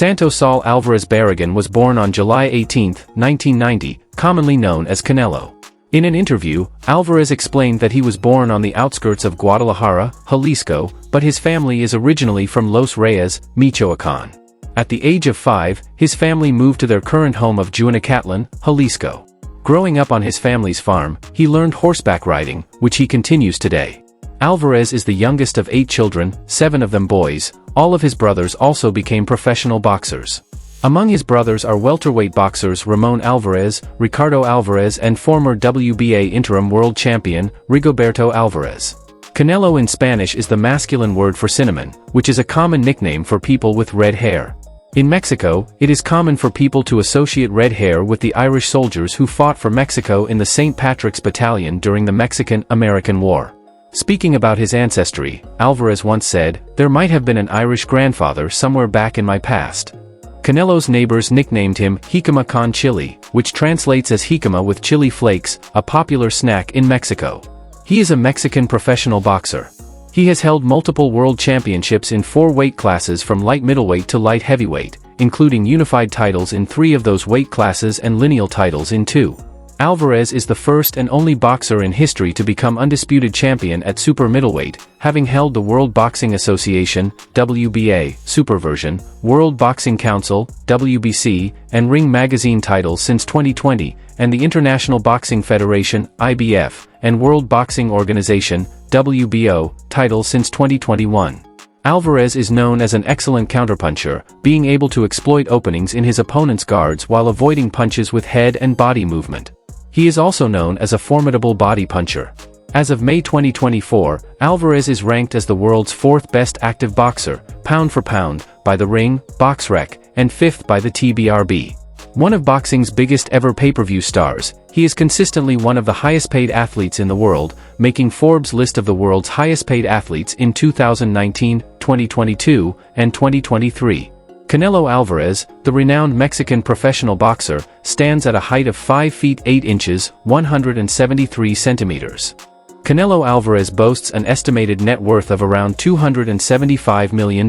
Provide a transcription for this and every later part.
Santos Saúl Álvarez Barragán was born on July 18, 1990, commonly known as Canelo. In an interview, Alvarez explained that he was born on the outskirts of Guadalajara, Jalisco, but his family is originally from Los Reyes, Michoacán. At the age of 5, his family moved to their current home of Juanacatlán, Jalisco. Growing up on his family's farm, he learned horseback riding, which he continues today. Alvarez is the youngest of 8 children, 7 of them boys. All of his brothers also became professional boxers. Among his brothers are welterweight boxers Ramon Alvarez, Ricardo Alvarez and former WBA interim world champion, Rigoberto Alvarez. Canelo in Spanish is the masculine word for cinnamon, which is a common nickname for people with red hair. In Mexico, it is common for people to associate red hair with the Irish soldiers who fought for Mexico in the St. Patrick's Battalion during the Mexican-American War. Speaking about his ancestry, Alvarez once said, "There might have been an Irish grandfather somewhere back in my past." Canelo's neighbors nicknamed him Jicama con chili, which translates as jicama with chili flakes, a popular snack in Mexico. He is a Mexican professional boxer. He has held multiple world championships in 4 weight classes from light middleweight to light heavyweight, including unified titles in 3 of those weight classes and lineal titles in 2. Alvarez is the first and only boxer in history to become undisputed champion at super middleweight, having held the World Boxing Association (WBA) Superversion, World Boxing Council (WBC), and Ring Magazine titles since 2020, and the International Boxing Federation (IBF) and World Boxing Organization (WBO) titles since 2021. Alvarez is known as an excellent counterpuncher, being able to exploit openings in his opponent's guards while avoiding punches with head and body movement. He is also known as a formidable body puncher. As of May 2024, Alvarez is ranked as the world's 4th best active boxer, pound for pound, by The Ring, BoxRec, and 5th by the TBRB. One of boxing's biggest ever pay-per-view stars, he is consistently one of the highest-paid athletes in the world, making Forbes' list of the world's highest-paid athletes in 2019, 2022, and 2023. Canelo Alvarez, the renowned Mexican professional boxer, stands at a height of 5 feet 8 inches, 173 centimeters. Canelo Alvarez boasts an estimated net worth of around $275 million.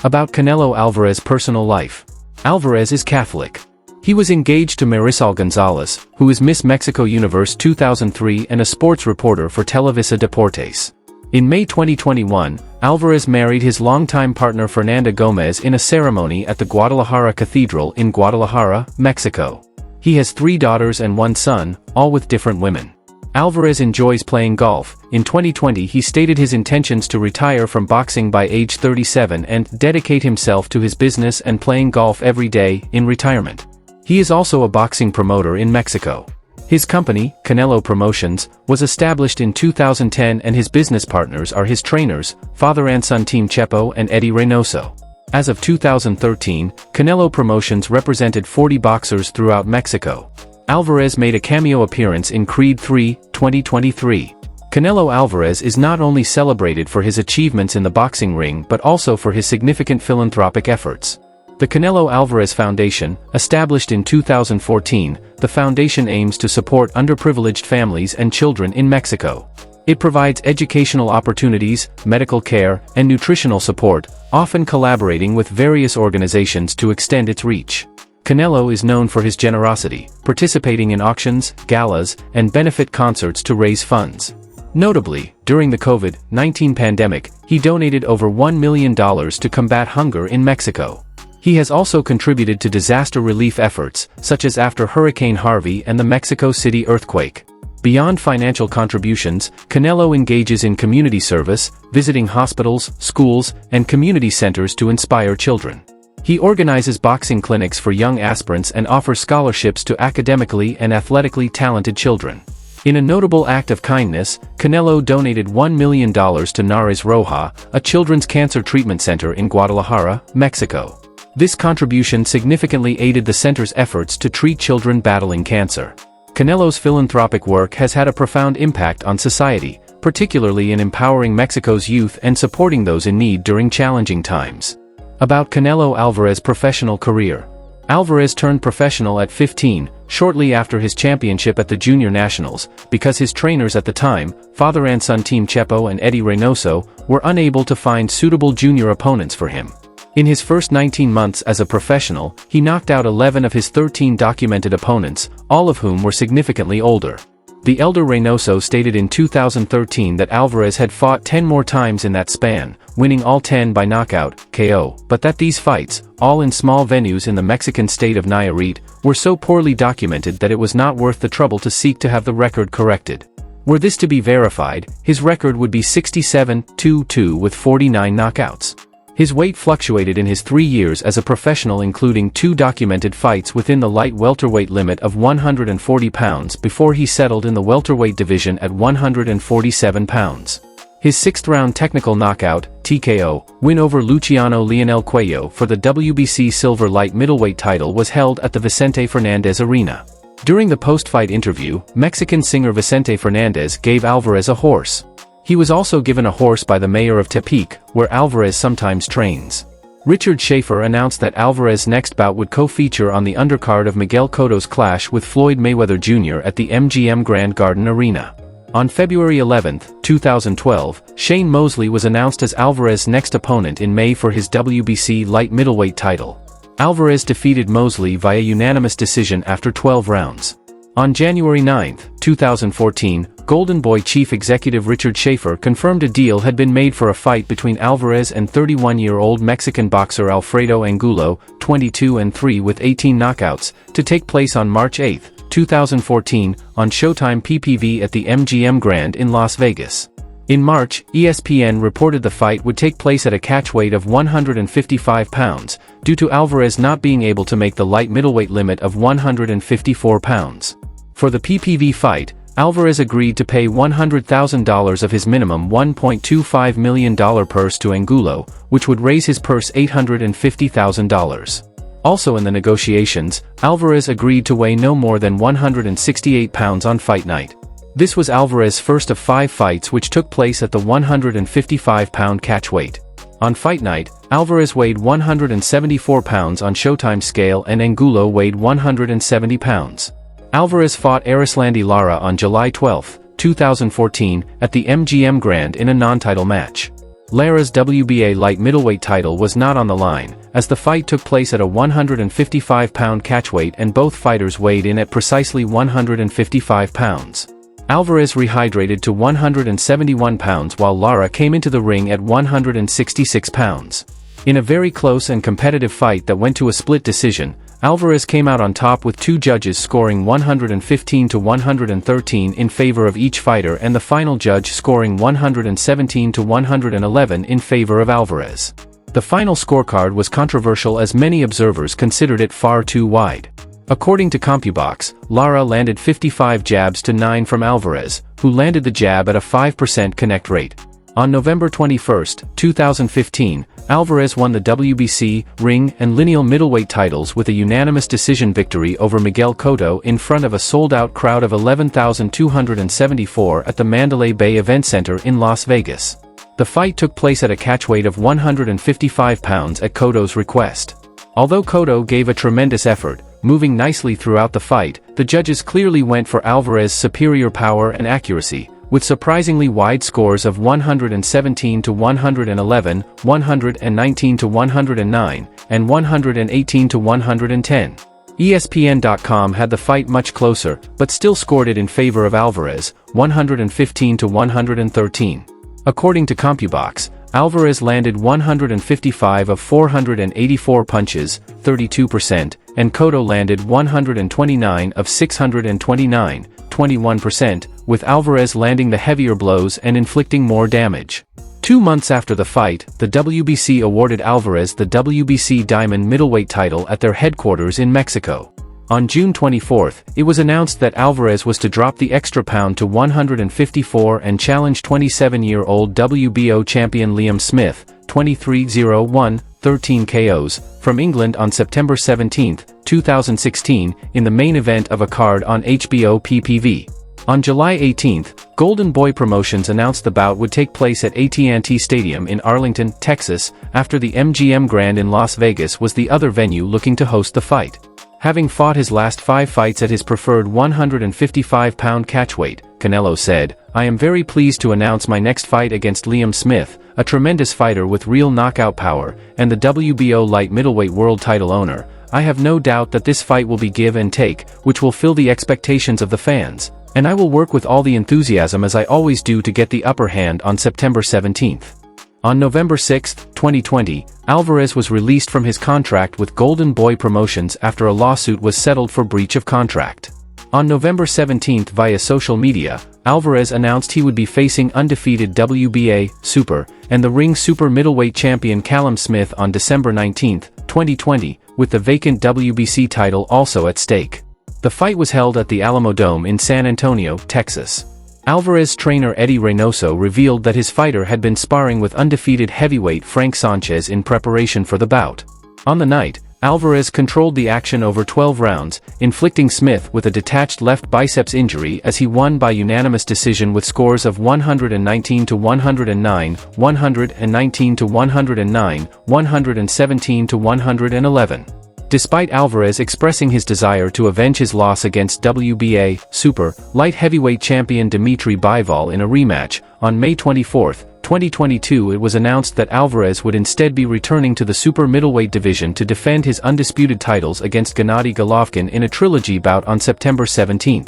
About Canelo Alvarez's personal life. Alvarez is Catholic. He was engaged to Marisol Gonzalez, who is Miss Mexico Universe 2003 and a sports reporter for Televisa Deportes. In May 2021, Alvarez married his longtime partner Fernanda Gomez in a ceremony at the Guadalajara Cathedral in Guadalajara, Mexico. He has 3 daughters and 1 son, all with different women. Alvarez enjoys playing golf. In 2020 he stated his intentions to retire from boxing by age 37 and dedicate himself to his business and playing golf every day in retirement. He is also a boxing promoter in Mexico. His company, Canelo Promotions, was established in 2010 and his business partners are his trainers, father and son team Chepo and Eddie Reynoso. As of 2013, Canelo Promotions represented 40 boxers throughout Mexico. Alvarez made a cameo appearance in Creed III, 2023. Canelo Alvarez is not only celebrated for his achievements in the boxing ring but also for his significant philanthropic efforts. The Canelo Alvarez Foundation, established in 2014, the foundation aims to support underprivileged families and children in Mexico. It provides educational opportunities, medical care, and nutritional support, often collaborating with various organizations to extend its reach. Canelo is known for his generosity, participating in auctions, galas, and benefit concerts to raise funds. Notably, during the COVID-19 pandemic, he donated over $1 million to combat hunger in Mexico. He has also contributed to disaster relief efforts, such as after Hurricane Harvey and the Mexico City earthquake. Beyond financial contributions, Canelo engages in community service, visiting hospitals, schools, and community centers to inspire children. He organizes boxing clinics for young aspirants and offers scholarships to academically and athletically talented children. In a notable act of kindness, Canelo donated $1 million to Nares Roja, a children's cancer treatment center in Guadalajara, Mexico. This contribution significantly aided the center's efforts to treat children battling cancer. Canelo's philanthropic work has had a profound impact on society, particularly in empowering Mexico's youth and supporting those in need during challenging times. About Canelo Alvarez's professional career. Alvarez turned professional at 15, shortly after his championship at the Junior Nationals, because his trainers at the time, father and son team Chepo and Eddie Reynoso, were unable to find suitable junior opponents for him. In his first 19 months as a professional, he knocked out 11 of his 13 documented opponents, all of whom were significantly older. The elder Reynoso stated in 2013 that Alvarez had fought 10 more times in that span, winning all 10 by knockout, KO, but that these fights, all in small venues in the Mexican state of Nayarit, were so poorly documented that it was not worth the trouble to seek to have the record corrected. Were this to be verified, his record would be 67-2-2 with 49 knockouts. His weight fluctuated in his 3 years as a professional, including 2 documented fights within the light welterweight limit of 140 pounds before he settled in the welterweight division at 147 pounds. His 6th-round technical knockout, TKO, win over Luciano Leonel Cuello for the WBC silver light middleweight title was held at the Vicente Fernandez Arena. During the post-fight interview, Mexican singer Vicente Fernandez gave Alvarez a horse. He was also given a horse by the mayor of Tepic, where Alvarez sometimes trains. Richard Schaefer announced that Alvarez's next bout would co-feature on the undercard of Miguel Cotto's clash with Floyd Mayweather Jr. at the MGM Grand Garden Arena. On February 11, 2012, Shane Mosley was announced as Alvarez's next opponent in May for his WBC light middleweight title. Alvarez defeated Mosley via unanimous decision after 12 rounds. On January 9, 2014, Golden Boy chief executive Richard Schaefer confirmed a deal had been made for a fight between Alvarez and 31-year-old Mexican boxer Alfredo Angulo, 22-3 with 18 knockouts, to take place on March 8, 2014, on Showtime PPV at the MGM Grand in Las Vegas. In March, ESPN reported the fight would take place at a catchweight of 155 pounds, due to Alvarez not being able to make the light middleweight limit of 154 pounds. For the PPV fight, Alvarez agreed to pay $100,000 of his minimum $1.25 million purse to Angulo, which would raise his purse $850,000. Also in the negotiations, Alvarez agreed to weigh no more than 168 pounds on fight night. This was Alvarez's first of 5 fights which took place at the 155-pound catchweight. On fight night, Alvarez weighed 174 pounds on Showtime scale and Angulo weighed 170 pounds. Alvarez fought Arislandi Lara on July 12, 2014, at the MGM Grand in a non-title match. Lara's WBA light middleweight title was not on the line, as the fight took place at a 155-pound catchweight and both fighters weighed in at precisely 155 pounds. Alvarez rehydrated to 171 pounds while Lara came into the ring at 166 pounds. In a very close and competitive fight that went to a split decision, Alvarez came out on top with 2 judges scoring 115 to 113 in favor of each fighter and the final judge scoring 117 to 111 in favor of Alvarez. The final scorecard was controversial as many observers considered it far too wide. According to CompuBox, Lara landed 55 jabs to 9 from Alvarez, who landed the jab at a 5% connect rate. On November 21, 2015, Alvarez won the WBC, ring, and lineal middleweight titles with a unanimous decision victory over Miguel Cotto in front of a sold-out crowd of 11,274 at the Mandalay Bay Event Center in Las Vegas. The fight took place at a catchweight of 155 pounds at Cotto's request. Although Cotto gave a tremendous effort, moving nicely throughout the fight, the judges clearly went for Alvarez's superior power and accuracy, with surprisingly wide scores of 117 to 111, 119 to 109, and 118 to 110. ESPN.com had the fight much closer, but still scored it in favor of Alvarez, 115 to 113. According to CompuBox, Alvarez landed 155 of 484 punches, 32%, and Cotto landed 129 of 629, 21%, with Alvarez landing the heavier blows and inflicting more damage. 2 months after the fight, the WBC awarded Alvarez the WBC Diamond middleweight title at their headquarters in Mexico. On June 24, it was announced that Alvarez was to drop the extra pound to 154 and challenge 27-year-old WBO champion Liam Smith, 23-0-1, 13 KOs, from England on September 17, 2016, in the main event of a card on HBO PPV. On July 18, Golden Boy Promotions announced the bout would take place at AT&T Stadium in Arlington, Texas, after the MGM Grand in Las Vegas was the other venue looking to host the fight. Having fought his last 5 fights at his preferred 155-pound catchweight, Canelo said, "I am very pleased to announce my next fight against Liam Smith. a tremendous fighter with real knockout power, and the WBO light middleweight world title owner, I have no doubt that this fight will be give and take, which will fill the expectations of the fans, and I will work with all the enthusiasm as I always do to get the upper hand on September 17th. On November 6, 2020, Alvarez was released from his contract with Golden Boy Promotions after a lawsuit was settled for breach of contract. On November 17 via social media, Alvarez announced he would be facing undefeated WBA, Super, and the Ring Super middleweight champion Callum Smith on December 19, 2020, with the vacant WBC title also at stake. The fight was held at the Alamo Dome in San Antonio, Texas. Alvarez trainer Eddie Reynoso revealed that his fighter had been sparring with undefeated heavyweight Frank Sanchez in preparation for the bout. On the night, Alvarez controlled the action over 12 rounds, inflicting Smith with a detached left biceps injury as he won by unanimous decision with scores of 119-109, 119-109, 117-111. Despite Alvarez expressing his desire to avenge his loss against WBA, Super, light heavyweight champion Dimitri Bivol in a rematch, on May 24, 2022 it was announced that Alvarez would instead be returning to the super middleweight division to defend his undisputed titles against Gennady Golovkin in a trilogy bout on September 17.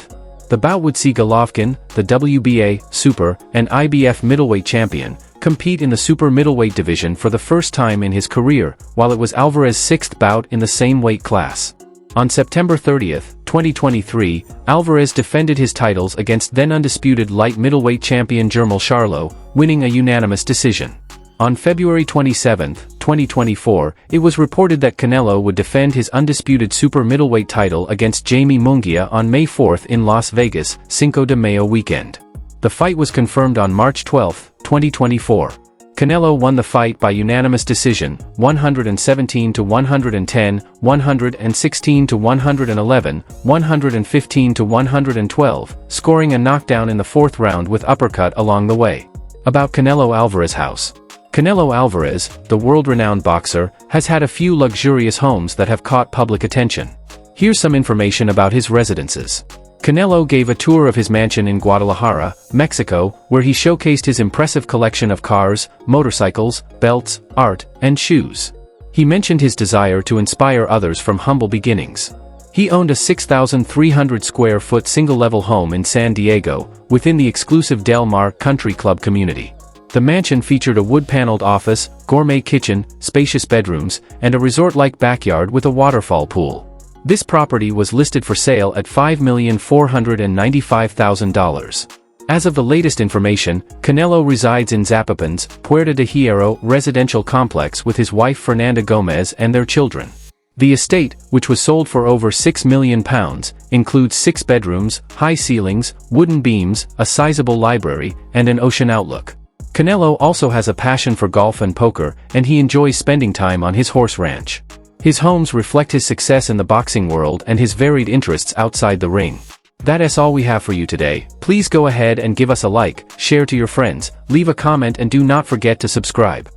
The bout would see Golovkin, the WBA, Super, and IBF middleweight champion, compete in the super middleweight division for the first time in his career, while it was Alvarez's sixth bout in the same weight class. On September 30, 2023, Alvarez defended his titles against then-undisputed light middleweight champion Jermall Charlo, winning a unanimous decision. On February 27, 2024, it was reported that Canelo would defend his undisputed super middleweight title against Jamie Munguia on May 4 in Las Vegas, Cinco de Mayo weekend. The fight was confirmed on March 12, 2024. Canelo won the fight by unanimous decision, 117-110, 116-111, 115-112, scoring a knockdown in the fourth round with uppercut along the way. About Canelo Alvarez house. Canelo Alvarez, the world-renowned boxer, has had a few luxurious homes that have caught public attention. Here's some information about his residences. Canelo gave a tour of his mansion in Guadalajara, Mexico, where he showcased his impressive collection of cars, motorcycles, belts, art, and shoes. He mentioned his desire to inspire others from humble beginnings. He owned a 6,300-square-foot single-level home in San Diego, within the exclusive Del Mar Country Club community. The mansion featured a wood-paneled office, gourmet kitchen, spacious bedrooms, and a resort-like backyard with a waterfall pool. This property was listed for sale at $5,495,000. As of the latest information, Canelo resides in Zapopan's Puerta de Hierro residential complex with his wife Fernanda Gomez and their children. The estate, which was sold for over £6 million, includes 6 bedrooms, high ceilings, wooden beams, a sizable library, and an ocean outlook. Canelo also has a passion for golf and poker, and he enjoys spending time on his horse ranch. His homes reflect his success in the boxing world and his varied interests outside the ring. That's all we have for you today. Please go ahead and give us a like, share to your friends, leave a comment and do not forget to subscribe.